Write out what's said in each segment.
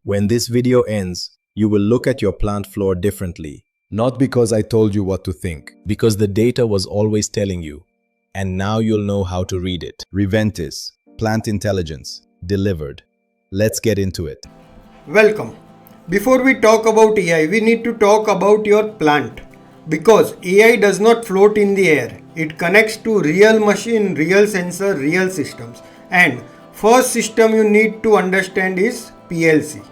When this video ends, you will look at your plant floor differently. Not because I told you what to think, because the data was always telling you. And now you'll know how to read it. Reventis, Plant Intelligence, delivered. Let's get into it. Welcome. Before we talk about AI, we need to talk about your plant. Because AI does not float in the air. It connects to real machine, real sensor, real systems. And first system you need to understand is PLC.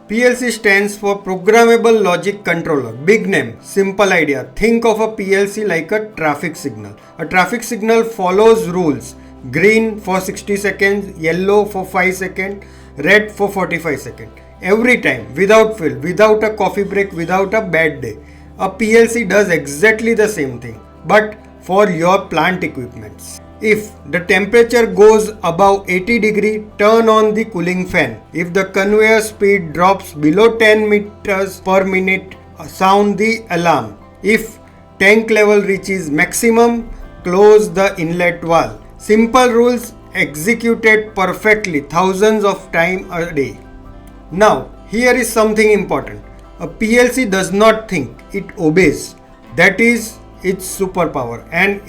PLC stands for Programmable Logic Controller. Big name, simple idea. Think of a PLC like a traffic signal. A traffic signal follows rules. Green for 60 seconds, yellow for 5 seconds, red for 45 seconds. Every time, without fail, without a coffee break, without a bad day. A PLC does exactly the same thing, but for your plant equipments. If the temperature goes above 80 degree, turn on the cooling fan. If the conveyor speed drops below 10 meters per minute, sound the alarm. If tank level reaches maximum, close the inlet valve. Simple rules executed perfectly thousands of times a day. Now, here is something important. A PLC does not think, it obeys. That is its superpower, and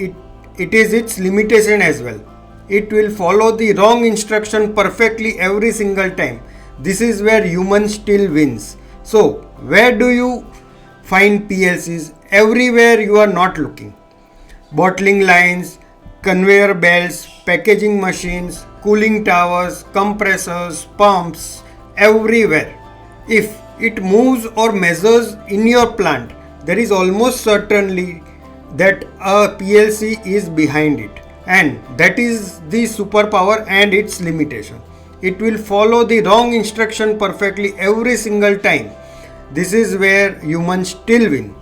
it is its limitation as well. It will follow the wrong instruction perfectly every single time. This is where human still wins. So, where do you find PLCs? Everywhere you are not looking. Bottling lines, conveyor belts, packaging machines, cooling towers, compressors, pumps, everywhere. If it moves or measures in your plant, there is almost certainly that a PLC is behind it, and that is the superpower and its limitation. It will follow the wrong instruction perfectly every single time. This is where humans still win.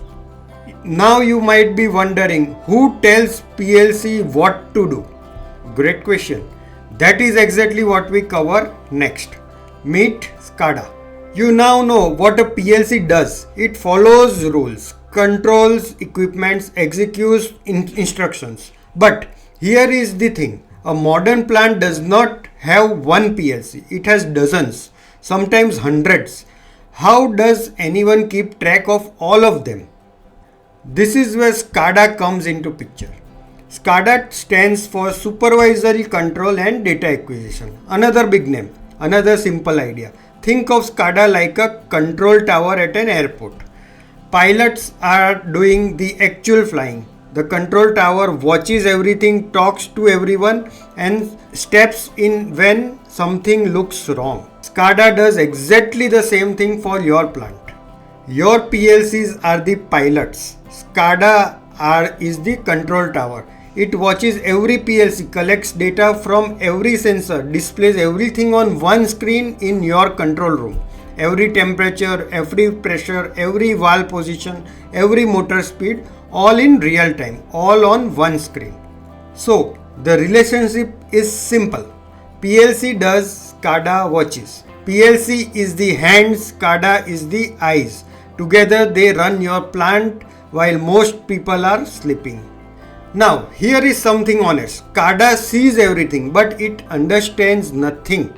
Now you might be wondering, who tells PLC what to do? Great question. That is exactly what we cover next. Meet SCADA. You now know what a PLC does. It follows rules, controls equipments, executes instructions. But here is the thing. A modern plant does not have one PLC. It has dozens, sometimes hundreds. How does anyone keep track of all of them? This is where SCADA comes into picture. SCADA stands for Supervisory Control and Data Acquisition. Another big name, another simple idea. Think of SCADA like a control tower at an airport. Pilots are doing the actual flying. The control tower watches everything, talks to everyone, and steps in when something looks wrong. SCADA does exactly the same thing for your plant. Your PLCs are the pilots. SCADA is the control tower. It watches every PLC, collects data from every sensor, displays everything on one screen in your control room. Every temperature, every pressure, every valve position, every motor speed, all in real time, all on one screen. So, the relationship is simple. PLC does, SCADA watches. PLC is the hands, SCADA is the eyes. Together they run your plant while most people are sleeping. Now, here is something honest. SCADA sees everything, but it understands nothing.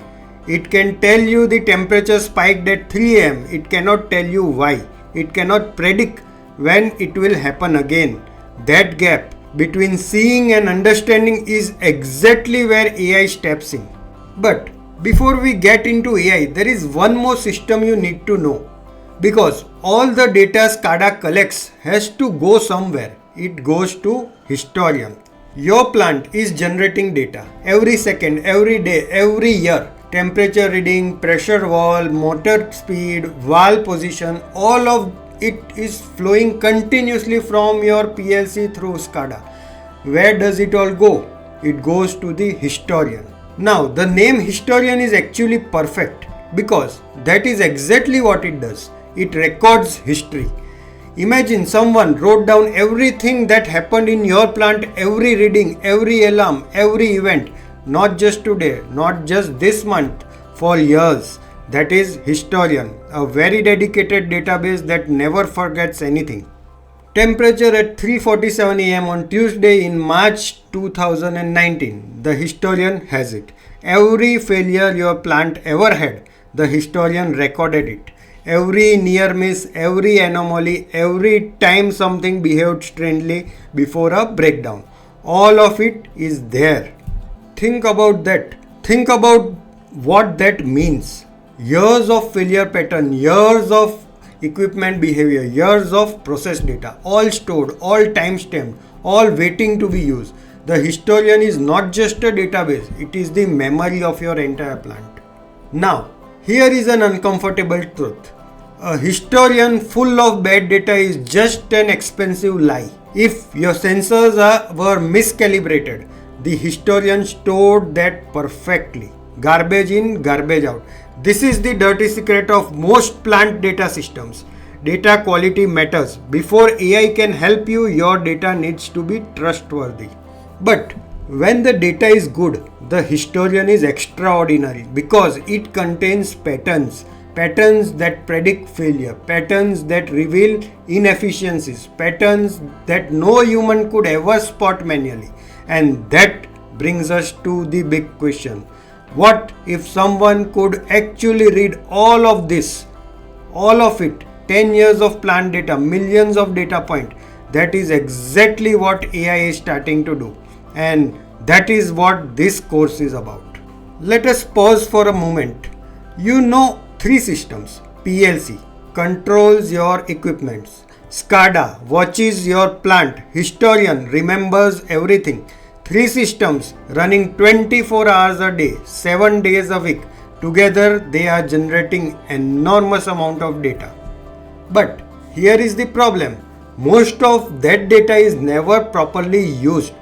It can tell you the temperature spiked at 3 am. It cannot tell you why. It cannot predict when it will happen again. That gap between seeing and understanding is exactly where AI steps in. But before we get into AI, there is one more system you need to know. Because all the data SCADA collects has to go somewhere. It goes to historian. Your plant is generating data every second, every day, every year. Temperature reading, pressure valve, motor speed, valve position, all of it is flowing continuously from your PLC through SCADA. Where does it all go? It goes to the historian. Now, the name historian is actually perfect because that is exactly what it does. It records history. Imagine someone wrote down everything that happened in your plant, every reading, every alarm, every event, not just today, not just this month, for years. That is historian, a very dedicated database that never forgets anything. Temperature at 3:47 am on Tuesday in March 2019. The historian has it. Every failure your plant ever had, the historian recorded it. Every near miss, every anomaly, every time something behaved strangely before a breakdown. All of it is there. Think about that. Think about what that means. Years of failure pattern, years of equipment behavior, years of process data, all stored, all time-stamped, all waiting to be used. The historian is not just a database, it is the memory of your entire plant. Now, here is an uncomfortable truth. A historian full of bad data is just an expensive lie. If your sensors were miscalibrated, the historian stored that perfectly. Garbage in, garbage out. This is the dirty secret of most plant data systems. Data quality matters. Before AI can help you, your data needs to be trustworthy. But when the data is good, the historian is extraordinary because it contains patterns. Patterns that predict failure, patterns that reveal inefficiencies, patterns that no human could ever spot manually. And that brings us to the big question. What if someone could actually read all of this, all of it, 10 years of plant data, millions of data points? That is exactly what AI is starting to do. And that is what this course is about. Let us pause for a moment. You know 3 systems. PLC controls your equipments. SCADA watches your plant. Historian remembers everything. 3 systems running 24 hours a day, 7 days a week. Together they are generating enormous amount of data. But here is the problem. Most of that data is never properly used.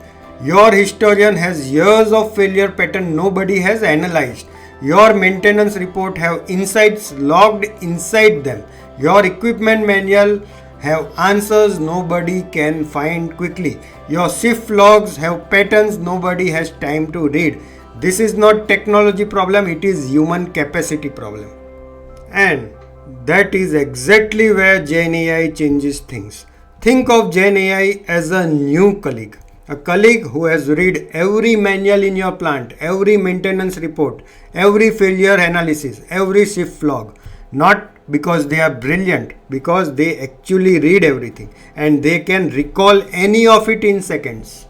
Your historian has years of failure pattern nobody has analyzed. Your maintenance report have insights logged inside them. Your equipment manual have answers nobody can find quickly. Your shift logs have patterns nobody has time to read. This is not technology problem, it is human capacity problem. And that is exactly where Gen AI changes things. Think of Gen AI as a new colleague. A colleague who has read every manual in your plant, every maintenance report, every failure analysis, every shift log. Not because they are brilliant, because they actually read everything and they can recall any of it in seconds.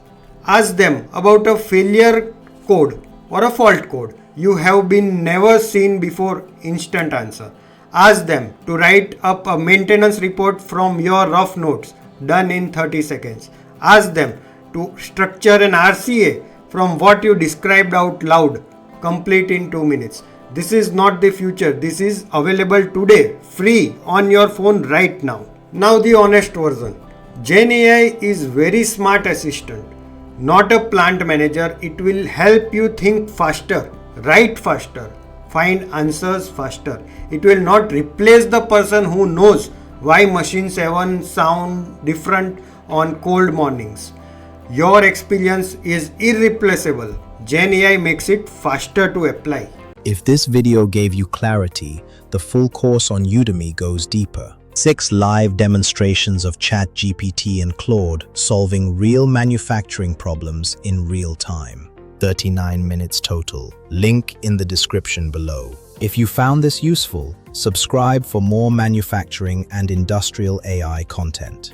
Ask them about a failure code or a fault code you have been never seen before, instant answer. Ask them to write up a maintenance report from your rough notes, done in 30 seconds. Ask them to structure an RCA from what you described out loud, complete in 2 minutes. This is not the future. This is available today, free on your phone right now. Now the honest version. Gen AI is very smart assistant, not a plant manager. It will help you think faster, write faster, find answers faster. It will not replace the person who knows why machine 7 sound different on cold mornings. Your experience is irreplaceable. Gen AI makes it faster to apply. If this video gave you clarity, the full course on Udemy goes deeper. 6 live demonstrations of ChatGPT and Claude solving real manufacturing problems in real time. 39 minutes total. Link in the description below. If you found this useful, subscribe for more manufacturing and industrial AI content.